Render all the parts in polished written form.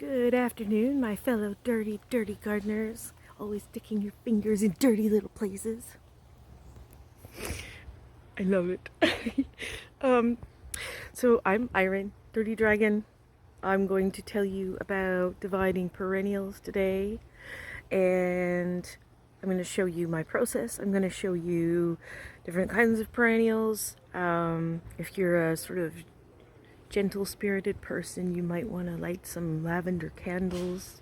Good afternoon, my fellow dirty gardeners. Always sticking your fingers in dirty little places. I love it. So I'm Iron, Dirty Dragon. I'm going to tell you about dividing perennials today, and I'm going to show you my process. I'm going to show you different kinds of perennials. If you're a sort of gentle-spirited person, you might want to light some lavender candles,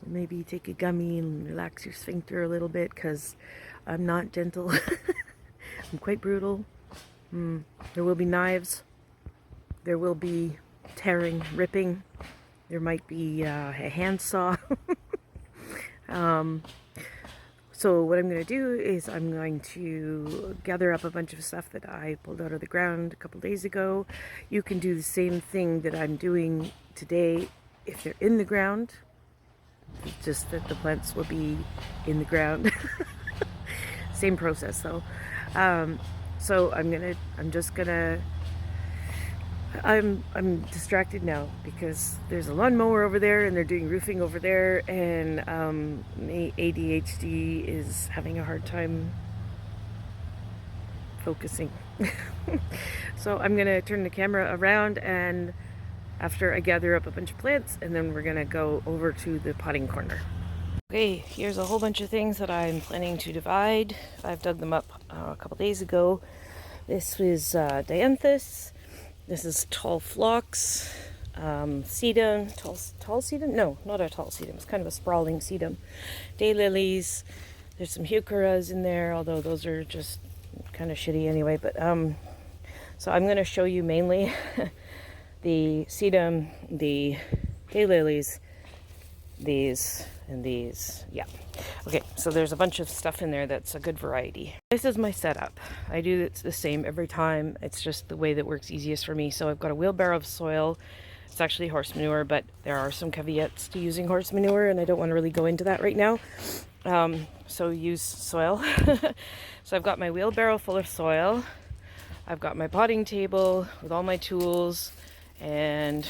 or maybe take a gummy and relax your sphincter a little bit, because I'm not gentle. I'm quite brutal. There will be knives, there will be tearing, ripping, there might be a handsaw. So what I'm going to do is I'm going to gather up a bunch of stuff that I pulled out of the ground a couple days ago. You can do the same thing that I'm doing today if they're in the ground, just that the plants will be in the ground. Same process though. So I'm distracted now because there's a lawnmower over there and they're doing roofing over there, and ADHD is having a hard time focusing. So I'm gonna turn the camera around, and after I gather up a bunch of plants, and then we're gonna go over to the potting corner. Okay, here's a whole bunch of things that I'm planning to divide. I've dug them up a couple days ago. This is dianthus. This is tall phlox, sedum, tall sedum? No, not a tall sedum. It's kind of a sprawling sedum. Daylilies. There's some heucheras in there, although those are just kind of shitty anyway. But so I'm going to show you mainly the sedum, the daylilies, these, and these. Yeah. Okay, so there's a bunch of stuff in there that's a good variety. This is my setup. I do it the same every time. It's just the way that works easiest for me. So I've got a wheelbarrow of soil. It's actually horse manure, but there are some caveats to using horse manure, and I don't want to really go into that right now. So use soil. So I've got my wheelbarrow full of soil. I've got my potting table with all my tools and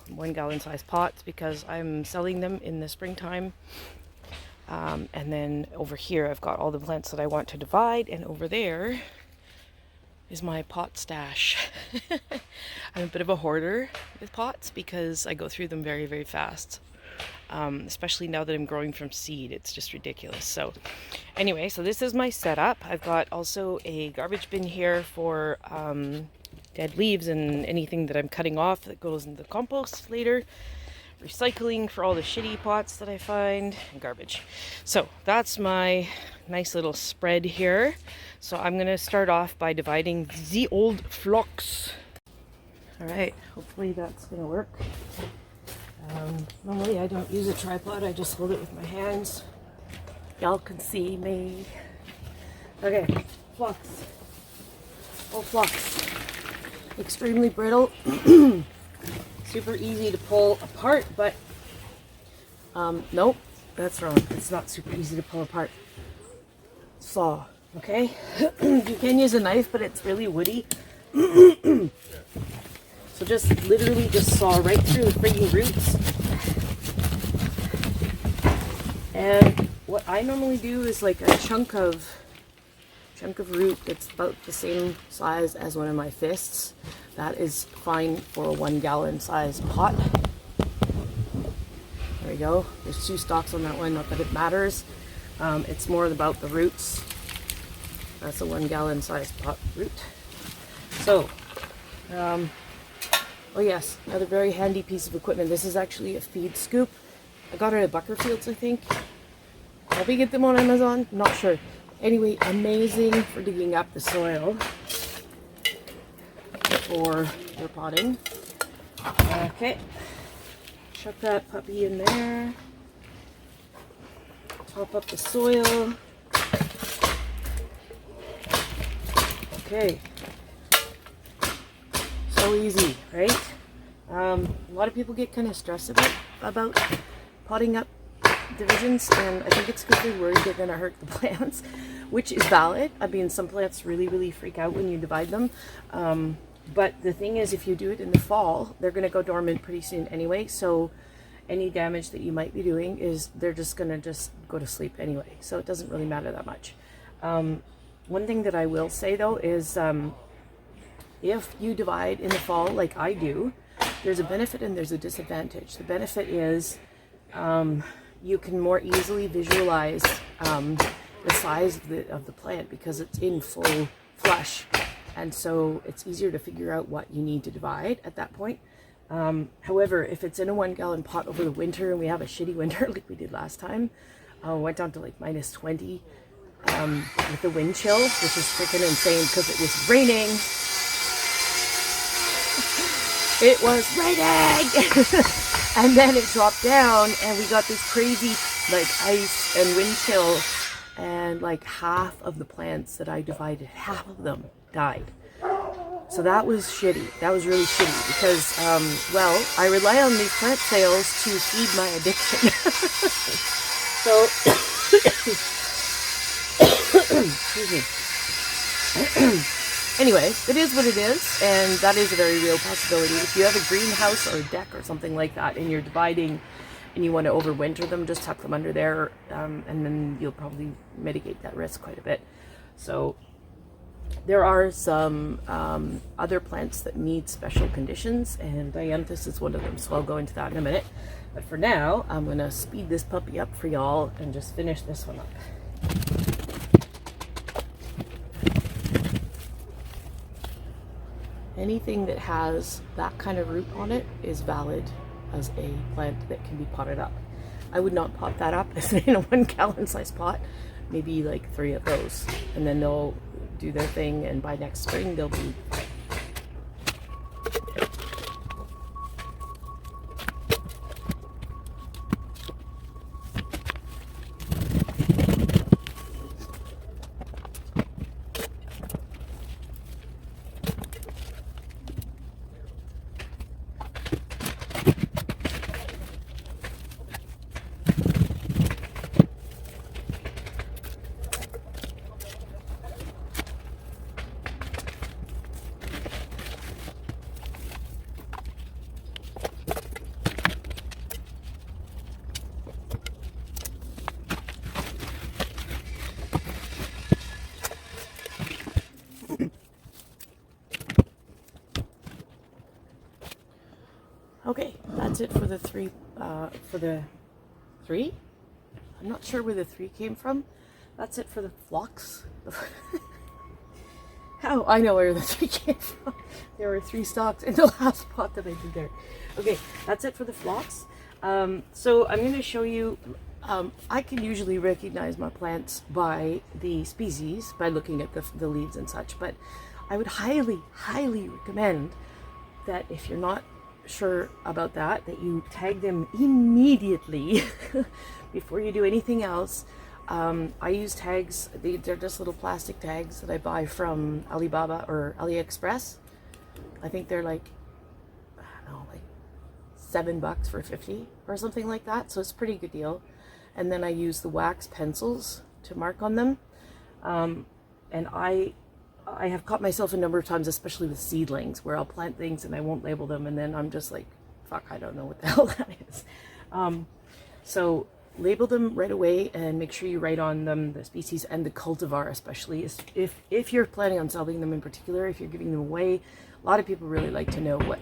1 gallon size pots because I'm selling them in the springtime. And then over here I've got all the plants that I want to divide, and over there is my pot stash. I'm a bit of a hoarder with pots because I go through them very, very fast. Especially now that I'm growing from seed, it's just ridiculous. So anyway, so this is my setup. I've got also a garbage bin here for dead leaves and anything that I'm cutting off that goes into the compost later. Recycling for all the shitty pots that I find, and garbage. So that's my nice little spread here. So I'm going to start off by dividing the old phlox. Alright, hopefully that's going to work. Normally I don't use a tripod, I just hold it with my hands. Y'all can see me. Okay, phlox. Old phlox. Extremely brittle. Super easy to pull apart, but nope, that's wrong. It's not super easy to pull apart. Saw, okay? You can use a knife, but it's really woody. So just literally just saw right through the freaking roots. And what I normally do is like a chunk of root that's about the same size as one of my fists. That is fine for a 1 gallon size pot. There we go. There's 2 stalks on that one, not that it matters. It's more about the roots. That's a 1 gallon size pot root. So, oh yes, another very handy piece of equipment. This is actually a feed scoop. I got it at Buckerfields, I think. Probably get them on Amazon, not sure. Anyway, amazing for digging up the soil for your potting. Okay, chuck that puppy in there. Top up the soil. Okay, so easy, right? A lot of people get kind of stressed about potting up divisions, and I think it's because they're worried they're going to hurt the plants, which is valid. I mean, some plants really freak out when you divide them. But the thing is, if you do it in the fall, they're going to go dormant pretty soon anyway. So any damage that you might be doing is they're just gonna just go to sleep anyway, so it doesn't really matter that much. One thing that I will say though is if you divide in the fall like I do, there's a benefit and there's a disadvantage. The benefit is you can more easily visualize the size of the plant because it's in full flush, and so it's easier to figure out what you need to divide at that point. However, if it's in a 1 gallon pot over the winter and we have a shitty winter like we did last time, went down to like -20 with the wind chill, which is freaking insane because it was raining. It was raining! And then it dropped down and we got this crazy like ice and wind chill, and like half of the plants that I divided, half of them died. So that was shitty. That was really shitty because, well, I rely on these plant sales to feed my addiction. So, excuse me. Anyway, it is what it is, and that is a very real possibility. If you have a greenhouse or a deck or something like that and you're dividing and you want to overwinter them, just tuck them under there, and then you'll probably mitigate that risk quite a bit. So there are some other plants that need special conditions, and dianthus is one of them, so I'll go into that in a minute. But for now, I'm going to speed this puppy up for y'all and just finish this one up. Anything that has that kind of root on it is valid as a plant that can be potted up. I would not pot that up in a 1 gallon size pot, maybe like 3 of those, and then they'll do their thing, and by next spring they'll be fine. Okay, that's it for the three. I'm not sure where the 3 came from. That's it for the phlox. How? I know where the 3 came from. There were 3 stalks in the last pot that I did there. Okay, that's it for the phlox. So I'm going to show you. I can usually recognize my plants by the species, by looking at the leaves and such, but I would highly, highly recommend that if you're not sure about that you tag them immediately before you do anything else. I use tags. They're just little plastic tags that I buy from Alibaba or AliExpress. I think they're like, I don't know, like $7 for 50 or something like that, so it's a pretty good deal. And then I use the wax pencils to mark on them, and I have caught myself a number of times, especially with seedlings, where I'll plant things and I won't label them, and then I'm just like, fuck, I don't know what the hell that is. So label them right away and make sure you write on them the species and the cultivar, especially if you're planning on selling them in particular. If you're giving them away, a lot of people really like to know what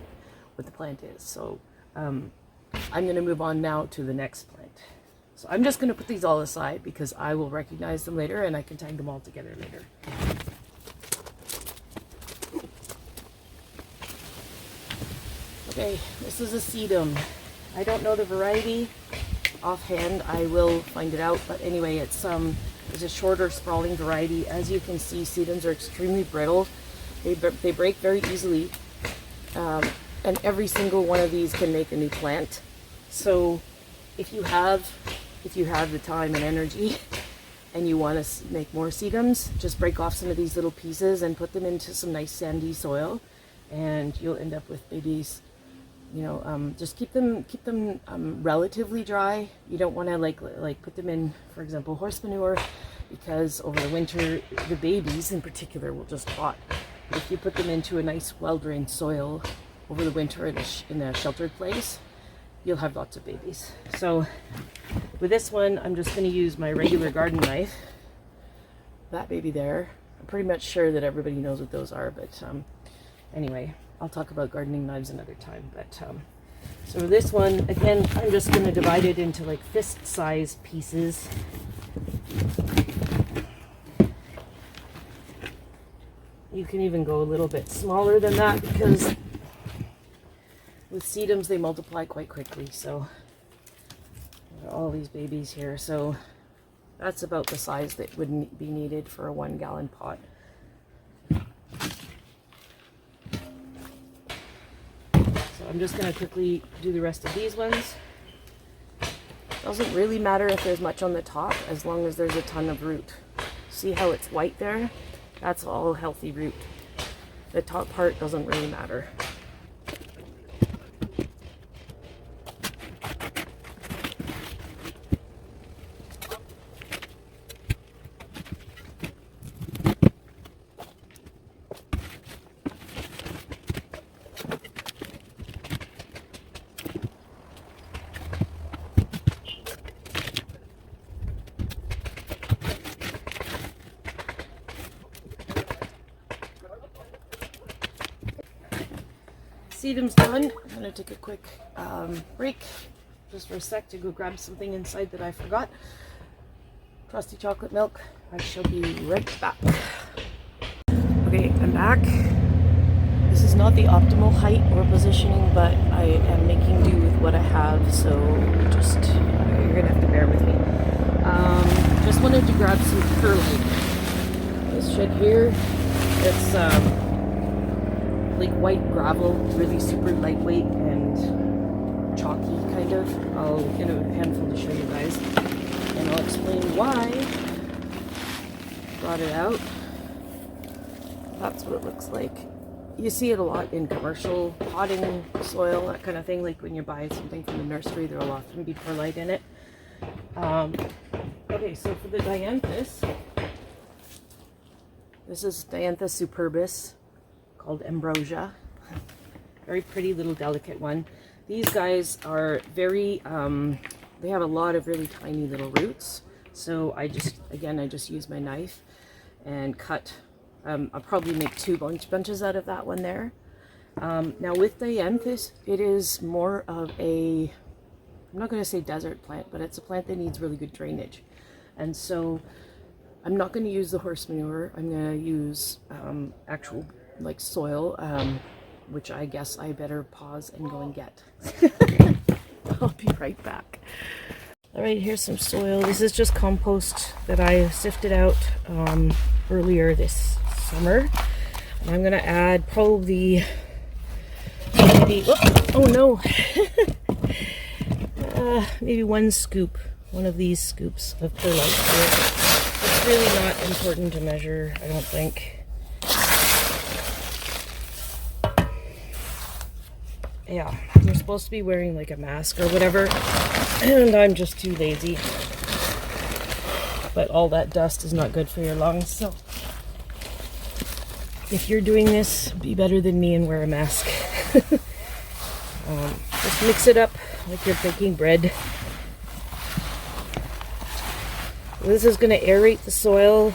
the plant is. So I'm going to move on now to the next plant. So I'm just going to put these all aside because I will recognize them later and I can tag them all together later. Okay, this is a sedum. I don't know the variety offhand. I will find it out, but anyway, it's a shorter, sprawling variety. As you can see, sedums are extremely brittle. They break very easily, and every single one of these can make a new plant. So if you have the time and energy and you want to make more sedums, just break off some of these little pieces and put them into some nice sandy soil, and you'll end up with babies. You know, just keep them relatively dry. You don't want to like put them in, for example, horse manure, because over the winter the babies in particular will just rot. But if you put them into a nice well-drained soil over the winter in a sheltered place, you'll have lots of babies. So with this one, I'm just going to use my regular garden knife. That baby there, I'm pretty much sure that everybody knows what those are, but anyway, I'll talk about gardening knives another time. But so this one, again, I'm just going to divide it into like fist-size pieces. You can even go a little bit smaller than that because with sedums they multiply quite quickly. So all these babies here, so that's about the size that would be needed for a 1 gallon pot. So I'm just going to quickly do the rest of these ones. Doesn't really matter if there's much on the top as long as there's a ton of root. See how it's white there? That's all healthy root. The top part doesn't really matter. Sedum's done. I'm going to take a quick break just for a sec to go grab something inside that I forgot. Frosty chocolate milk. I shall be right back. Okay, I'm back. This is not the optimal height or positioning, but I am making do with what I have, so just you're going to have to bear with me. Just wanted to grab some perlite. This shed here, it's like white gravel, really super lightweight and chalky kind of. I'll get a handful to show you guys and I'll explain why I brought it out. That's what it looks like. You see it a lot in commercial potting soil, that kind of thing. Like when you buy something from the nursery, there'll often be perlite in it. Okay, so for the dianthus, this is Dianthus superbus, called ambrosia. Very pretty little delicate one. These guys are very they have a lot of really tiny little roots, so I just use my knife and cut. I'll probably make 2 bunches out of that one there. Now with dianthus, it is more of a, I'm not going to say desert plant, but it's a plant that needs really good drainage, and so I'm not going to use the horse manure. I'm going to use actual like soil, which I guess I better pause and go and get. I'll be right back. Alright, here's some soil. This is just compost that I sifted out earlier this summer. And I'm going to add probably maybe, oh no, maybe 1 scoop, one of these scoops of perlite here. It's really not important to measure, I don't think. Yeah, you're supposed to be wearing like a mask or whatever, and I'm just too lazy. But all that dust is not good for your lungs, so if you're doing this, be better than me and wear a mask. Just mix it up like you're baking bread. This is going to aerate the soil,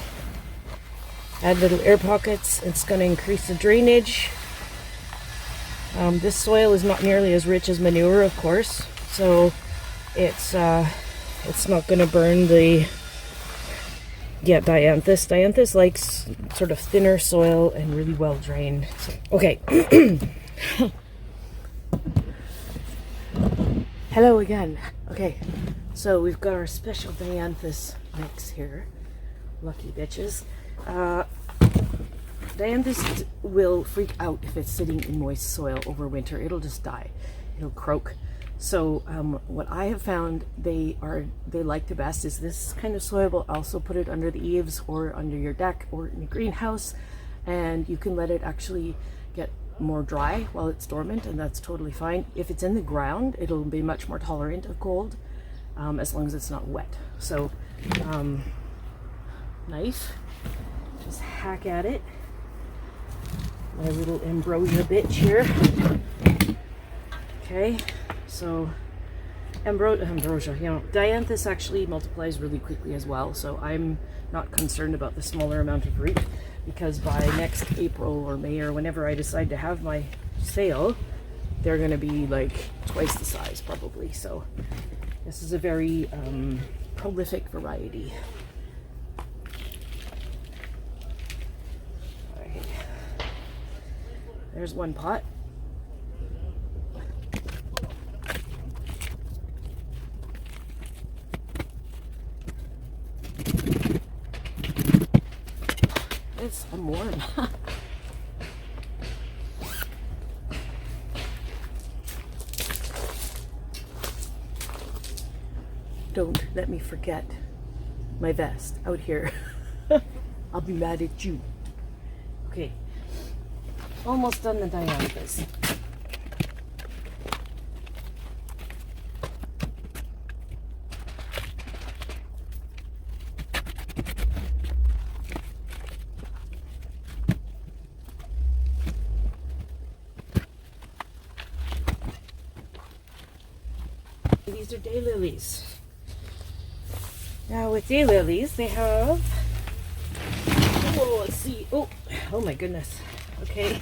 add little air pockets. It's going to increase the drainage. This soil is not nearly as rich as manure, of course, so it's not going to burn the dianthus. Dianthus likes sort of thinner soil and really well drained. So, okay. Hello again. Okay, so we've got our special dianthus mix here. Lucky bitches. Dianthus will freak out if it's sitting in moist soil over winter. It'll just die. It'll croak. So what I have found they like the best is this kind of soil. But also put it under the eaves or under your deck or in a greenhouse, and you can let it actually get more dry while it's dormant, and that's totally fine. If it's in the ground, it'll be much more tolerant of cold, as long as it's not wet. So knife, just hack at it. My little ambrosia bitch here. Okay, so ambrosia, you know, dianthus actually multiplies really quickly as well, so I'm not concerned about the smaller amount of root, because by next April or May or whenever I decide to have my sale, they're going to be like twice the size probably. So this is a very prolific variety. All right, there's one pot. I'm warm. Don't let me forget my vest out here. I'll be mad at you. Okay, almost done the dianthus. These are daylilies. Now with daylilies, they have, oh, let's see, oh my goodness, okay.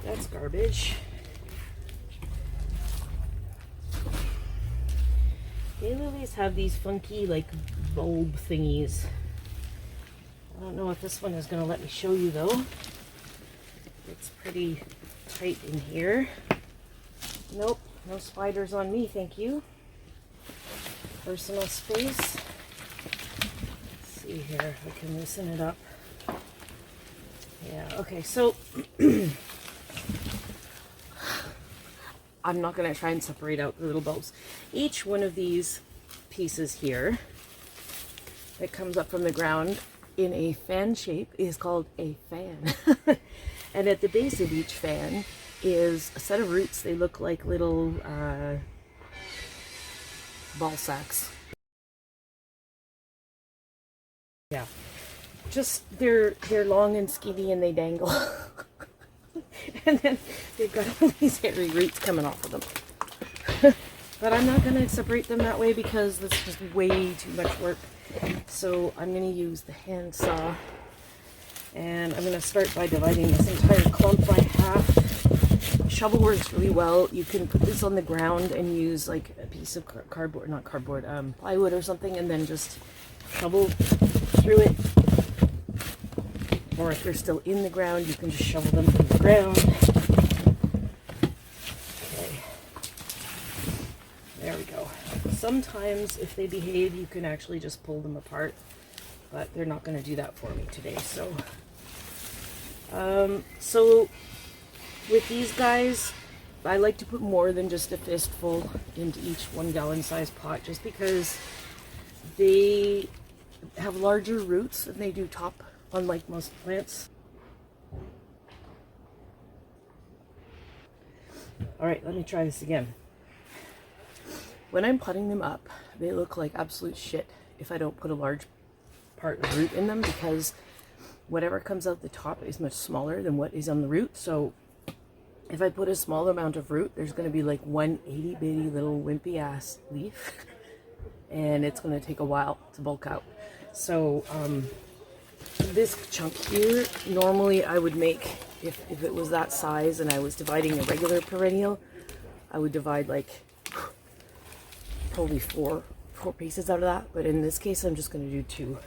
That's garbage. Daylilies have these funky like bulb thingies. I don't know if this one is going to let me show you though. It's pretty tight in here. Nope, no spiders on me, thank you. Personal space. Let's see here if I can loosen it up. Yeah, okay, so I'm not going to try and separate out the little bulbs. Each one of these pieces here that comes up from the ground in a fan shape is called a fan. And at the base of each fan is a set of roots. They look like little ball sacks. Yeah, just they're long and skinny and they dangle. And then they've got all these hairy roots coming off of them. But I'm not going to separate them that way because that's just way too much work. So I'm going to use the handsaw. And I'm going to start by dividing this entire clump by half. Shovel works really well. You can put this on the ground and use like a piece of cardboard, not cardboard, plywood or something, and then just shovel through it. Or if they're still in the ground, you can just shovel them from the ground. Okay. There we go. Sometimes if they behave, you can actually just pull them apart. But they're not going to do that for me today. So with these guys, I like to put more than just a fistful into each 1 gallon size pot, just because they have larger roots than they do top, unlike most plants. All right, let me try this again. When I'm potting them up, they look like absolute shit if I don't put a large part of root in them, because whatever comes out the top is much smaller than what is on the root. So if I put a small amount of root, there's going to be like one itty bitty little wimpy ass leaf, and it's going to take a while to bulk out. So this chunk here, normally I would make, if it was that size and I was dividing a regular perennial, I would divide like probably four pieces out of that, but in this case I'm just going to do 2.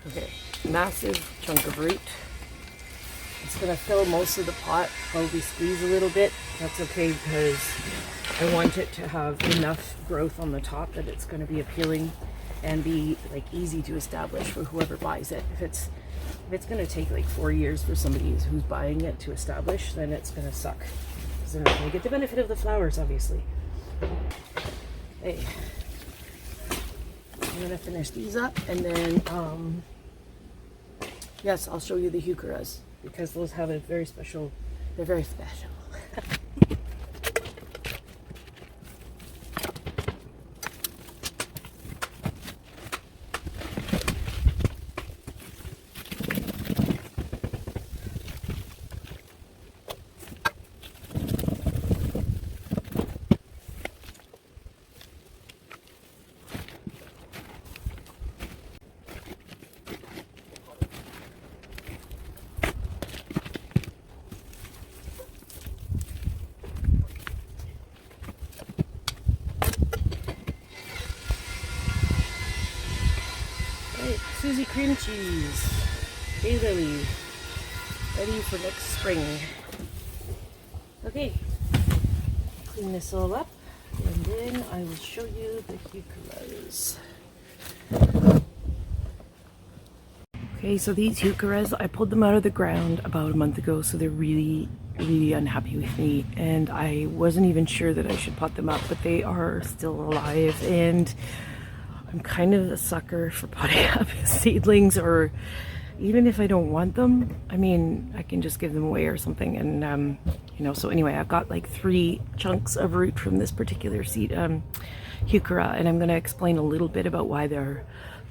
Okay, massive chunk of root. It's going to fill most of the pot, probably squeeze a little bit. That's okay because I want it to have enough growth on the top that it's going to be appealing and be like easy to establish for whoever buys it. If it's going to take like 4 years for somebody who's buying it to establish, then it's going to suck, because they're not going to get the benefit of the flowers, obviously. Hey, I'm going to finish these up, and then yes, I'll show you the heucheras, because those have a very special They're very special. Susie cream cheese, daylily, ready for next spring. Okay, clean this all up, and then I will show you the heucheras. Okay, so these heucheras, I pulled them out of the ground about a month ago, so they're really unhappy with me, and I wasn't even sure that I should pot them up, but they are still alive, and I'm kind of a sucker for potting up seedlings, or even if I don't want them, I mean, I can just give them away or something. And you know, so anyway, I've got like 3 chunks of root from this particular seed heuchera, and I'm going to explain a little bit about why they're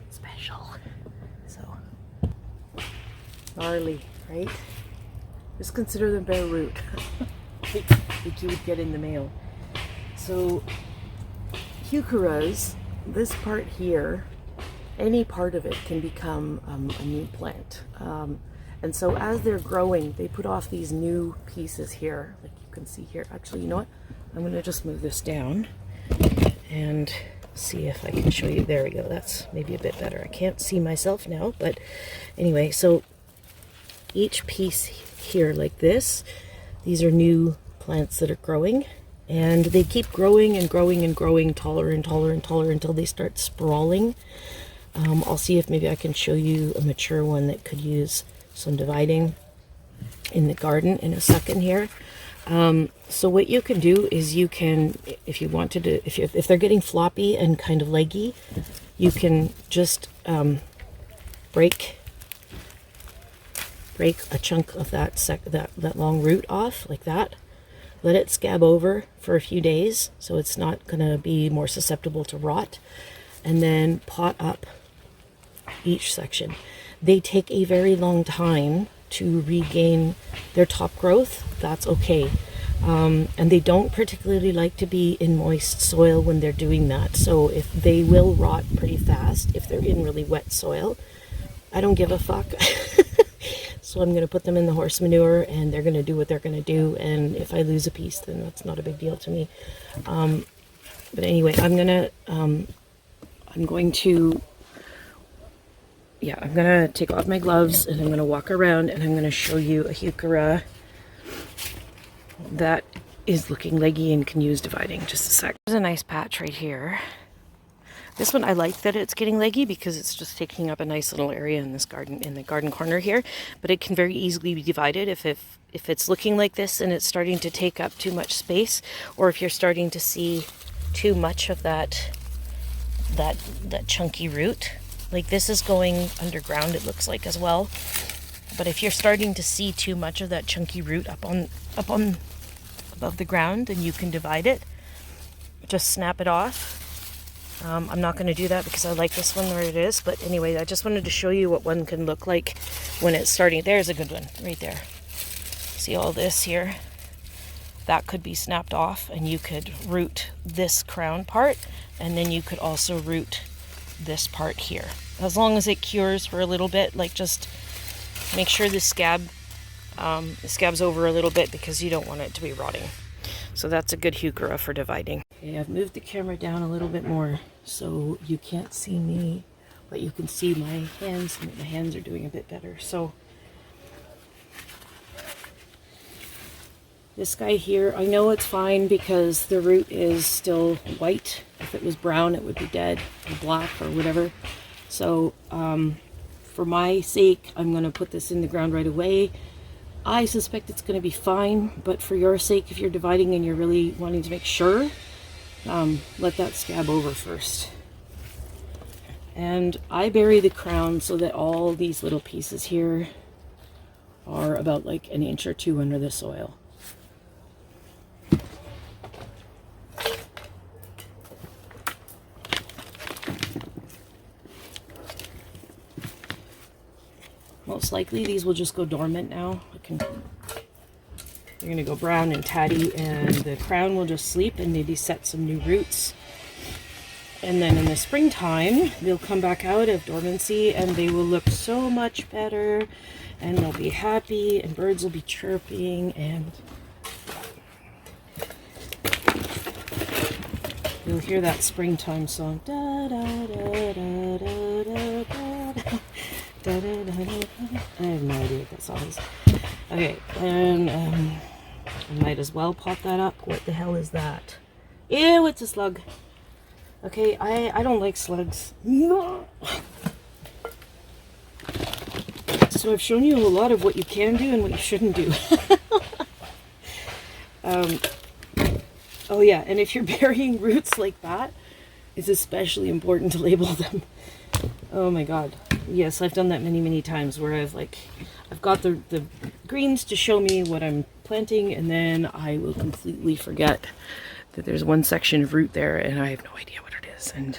special. So gnarly, right? Just consider them bare root like you would get in the mail. So heucheras, this part here, any part of it can become a new plant. And so as they're growing, they put off these new pieces here, like you can see here. Actually, you know what? I'm going to just move this down and see if I can show you. There we go. That's maybe a bit better. I can't see myself now, but anyway, so each piece here like this, these are new plants that are growing. And they keep growing and growing and growing, taller and taller and taller until they start sprawling. I'll see if maybe I can show you a mature one that could use some dividing in the garden in a second here. So what you can do is you can, if you wanted to, if they're getting floppy and kind of leggy, you can just break a chunk of that long root off like that. Let it scab over for a few days so it's not going to be more susceptible to rot, and then pot up each section. They take a very long time to regain their top growth. That's okay. And they don't particularly like to be in moist soil when they're doing that. So if they will rot pretty fast if they're in really wet soil. I don't give a fuck. So I'm going to put them in the horse manure, and they're going to do what they're going to do. And if I lose a piece, then that's not a big deal to me. But anyway, I'm going to take off my gloves, and I'm going to walk around, and I'm going to show you a heuchera that is looking leggy and can use dividing. Just a sec. There's a nice patch right here. This one, I like that it's getting leggy because it's just taking up a nice little area in this garden, in the garden corner here. But it can very easily be divided if it's looking like this and it's starting to take up too much space, or if you're starting to see too much of that chunky root. Like this is going underground, it looks like, as well. But if you're starting to see too much of that chunky root up on above the ground, then you can divide it. Just snap it off. I'm not going to do that because I like this one where it is. But anyway, I just wanted to show you what one can look like when it's starting. There's a good one right there. See all this here? That could be snapped off, and you could root this crown part, and then you could also root this part here. As long as it cures for a little bit, like just make sure the scabs over a little bit because you don't want it to be rotting. So that's a good heuchera for dividing. Okay, I've moved the camera down a little bit more so you can't see me, but you can see my hands. My hands are doing a bit better. So this guy here, I know it's fine because the root is still white. If it was brown, it would be dead, or black, or whatever. So for my sake, I'm going to put this in the ground right away. I suspect it's going to be fine, but for your sake, if you're dividing and you're really wanting to make sure, let that scab over first. And I bury the crown so that all these little pieces here are about like an inch or two under the soil. Most likely these will just go dormant now. They're going to go brown and tatty, and the crown will just sleep and maybe set some new roots. And then in the springtime, they'll come back out of dormancy and they will look so much better, and they'll be happy and birds will be chirping, and you'll hear that springtime song. Da, da, da, da, da, da, da. Da, da, da, da. I have no idea what that song is. Okay, and I might as well pop that up. What the hell is that? Ew, it's a slug. Okay, I don't like slugs. No. So I've shown you a lot of what you can do and what you shouldn't do. Oh yeah, and if you're burying roots like that, it's especially important to label them. Oh my god. Yes, I've done that many times where I've got the greens to show me what I'm planting, and then I will completely forget that there's one section of root there and I have no idea what it is, and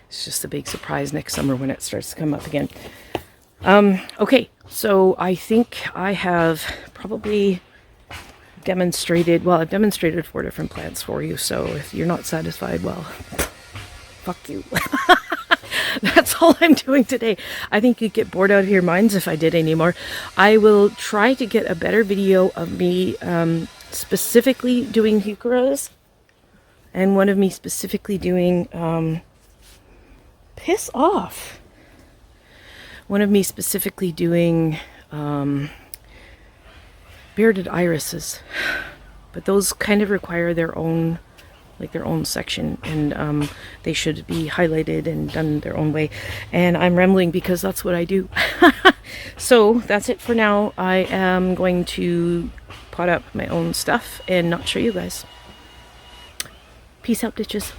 it's just a big surprise next summer when it starts to come up again. Okay, so I think I have probably demonstrated, well, I've demonstrated 4 different plants for you, so if you're not satisfied, well, fuck you. That's all I'm doing today. I think you'd get bored out of your minds if I did anymore. I will try to get a better video of me specifically doing heucheras, and one of me specifically doing piss off. One of me specifically doing bearded irises, but those kind of require their own section, and they should be highlighted and done their own way, and I'm rambling because that's what I do. So that's it for now. I am going to pot up my own stuff and not show you guys. Peace out, bitches.